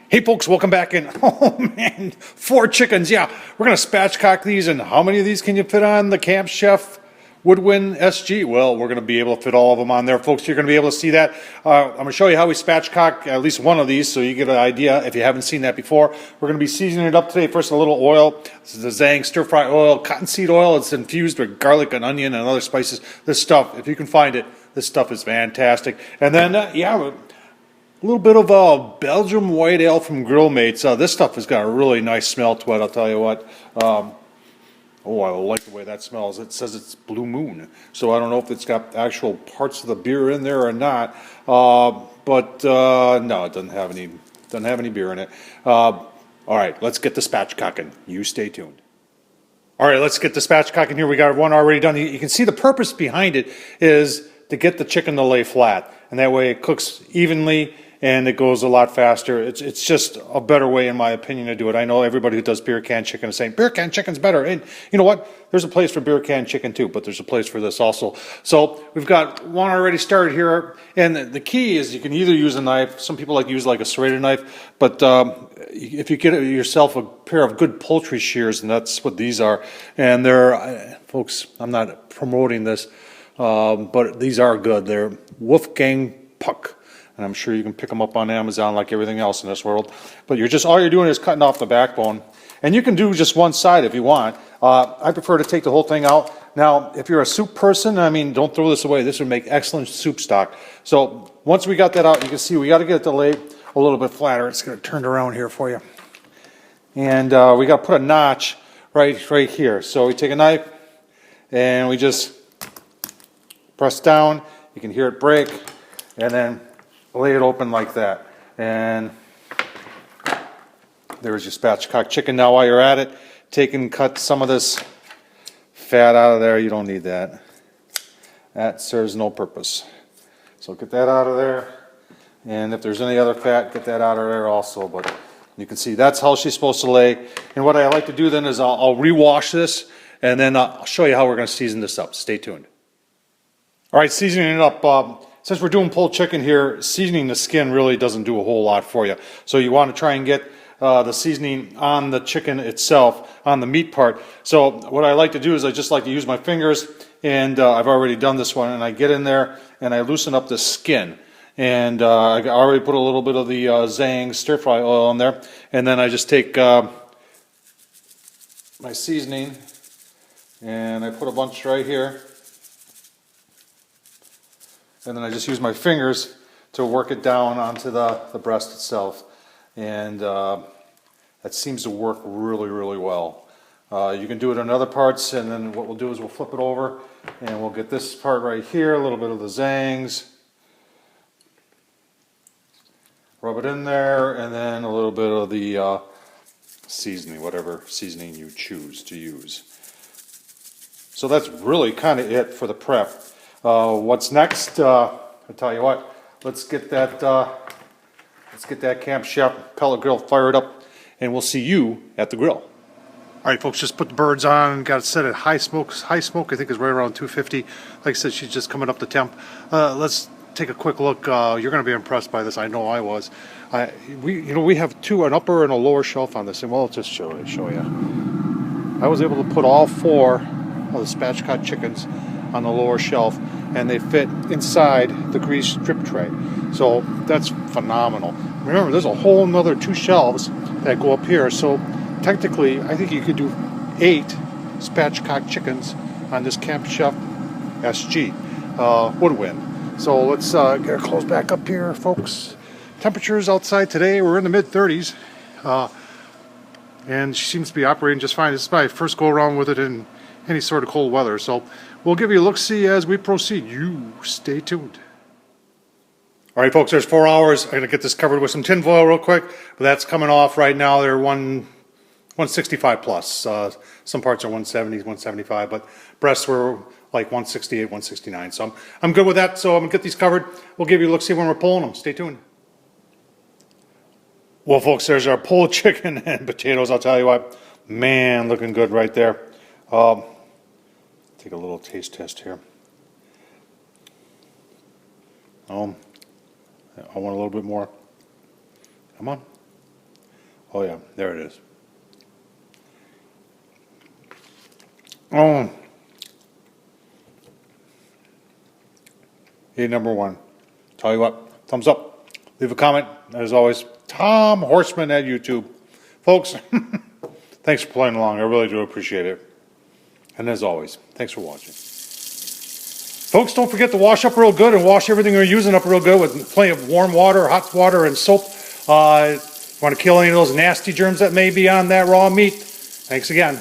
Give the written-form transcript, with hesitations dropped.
Hey folks, welcome back in. Oh man, 4 chickens. Yeah, we're going to spatchcock these, and how many of these can you fit on the Camp Chef Woodwind SG? Well, we're going to be able to fit all of them on there, folks. You're going to be able to see that. I'm going to show you how we spatchcock at least one of these so you get an idea if you haven't seen that before. We're going to be seasoning it up today. First, a little oil. This is the Zhang stir-fry oil, cottonseed oil. It's infused with garlic and onion and other spices. This stuff, if you can find it, this stuff is fantastic. And then, a little bit of Belgium white ale from Grill Mates. This stuff has got a really nice smell to it, I'll tell you what. I like the way that smells. It says it's Blue Moon, so I don't know if it's got actual parts of the beer in there or not. No, it doesn't have any beer in it. All right, let's get the spatchcocking. You stay tuned. All right, let's get the spatchcocking here. We got one already done. You can see the purpose behind it is to get the chicken to lay flat, and that way it cooks evenly and it goes a lot faster. It's just a better way, in my opinion, to do it. I know everybody who does beer can chicken is saying beer can chicken's better, and you know what? There's a place for beer can chicken too, but there's a place for this also. So we've got one already started here, and the key is you can either use a knife. Some people like to use like a serrated knife, but if you get yourself a pair of good poultry shears, and that's what these are, and they're, folks, I'm not promoting this, but these are good. They're Wolfgang Puck. And I'm sure you can pick them up on Amazon like everything else in this world. But all you're doing is cutting off the backbone. And you can do just one side if you want. I prefer to take the whole thing out. Now, if you're a soup person, I mean, don't throw this away. This would make excellent soup stock. So once we got that out, you can see we got to get the lay a little bit flatter. It's going to turn around here for you. And we got to put a notch right here. So we take a knife and we just press down. You can hear it break. And then lay it open like that, and there's your spatchcock chicken. Now while you're at it, take and cut some of this fat out of there. You don't need that. That serves no purpose. So get that out of there, and if there's any other fat, get that out of there also. But you can see that's how she's supposed to lay. And what I like to do then is I'll rewash this, and then I'll show you how we're going to season this up. Stay tuned. All right, seasoning it up. Since we're doing pulled chicken here, seasoning the skin really doesn't do a whole lot for you. So you want to try and get the seasoning on the chicken itself, on the meat part. So what I like to do is I just like to use my fingers, and I've already done this one, and I get in there and I loosen up the skin. And I already put a little bit of the Zhang stir-fry oil in there, and then I just take my seasoning and I put a bunch right here. And then I just use my fingers to work it down onto the breast itself. And that seems to work really, really well. You can do it on other parts, and then what we'll do is we'll flip it over and we'll get this part right here, a little bit of the Zhangs. Rub it in there, and then a little bit of the seasoning, whatever seasoning you choose to use. So that's really kind of it for the prep. What's next? I'll tell you what. Let's get that Camp Chef pellet grill fired up, and we'll see you at the grill. All right, folks, just put the birds on. Got it set at high smoke. High smoke, I think, is right around 250. Like I said, she's just coming up the temp. Let's take a quick look. You're going to be impressed by this. I know I was. We have an upper and a lower shelf on this, and we'll just show you. I was able to put all 4 of the spatchcock chickens on the lower shelf, and they fit inside the grease strip tray. So that's phenomenal. Remember, there's a whole another 2 shelves that go up here. So technically, I think you could do 8 spatchcock chickens on this Camp Chef SG Woodwind. So let's get her clothes back up here, folks. Temperatures outside today, we're in the mid-30s. And she seems to be operating just fine. This is my first go around with it in any sort of cold weather. So we'll give you a look-see as we proceed. You stay tuned. All right, folks, there's 4 hours. I'm going to get this covered with some tin foil real quick, but that's coming off right now. They're 165 plus. Some parts are 170, 175, but breasts were like 168, 169. So I'm good with that. So I'm going to get these covered. We'll give you a look-see when we're pulling them. Stay tuned. Well, folks, there's our pulled chicken and potatoes. I'll tell you what, man, looking good right there. Take a little taste test here. I want a little bit more. Come on. Oh yeah, there it is. Oh. Hey, number one. Tell you what, thumbs up. Leave a comment. As always, Tom Horseman at YouTube. Folks, thanks for playing along. I really do appreciate it. And as always, thanks for watching. Folks, don't forget to wash up real good and wash everything you're using up real good with plenty of warm water, hot water, and soap. You want to kill any of those nasty germs that may be on that raw meat. Thanks again.